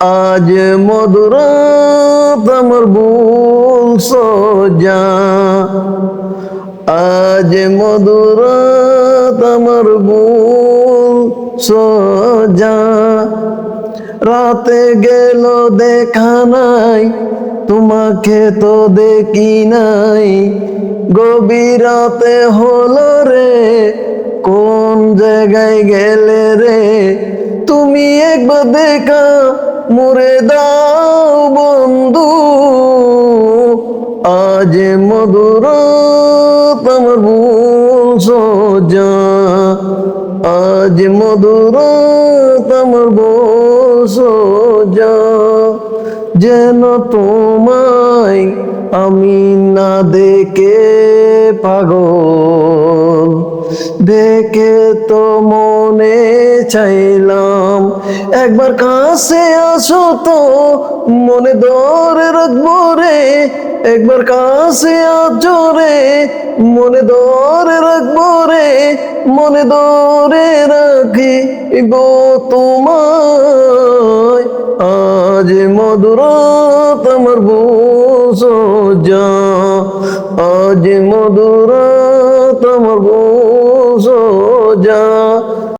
আজ মধুরাত আমার ভুল সোজা, আজ মধুরাত আমার ভুল সোজা। রাতে গেল দেখা নাই, তোমাকে তো দেখি নাই। গভীর রাতে হলো রে, কোন জায়গায় গেলে রে? তুমি একবার দেখা মুরে দাও বন্ধু। আজ মধুরাত আমার ভুল সোজা, আজ মধুরাত আমার ভুল সোজা। যেন তোমায় আমি না দেখে পাগল, দেখে তো মনে চাইলাম একবার কাছে আসো তো, মনে ধরে রাখবো রে। একবার কাছে আসো রে, মনে ধরে রাখবো রে, মনে ধরে রাখিব তোমায়। আজ মধুরাত আমার ভুল সোজা, আজ মধুরাত আমার ভুল সোজা।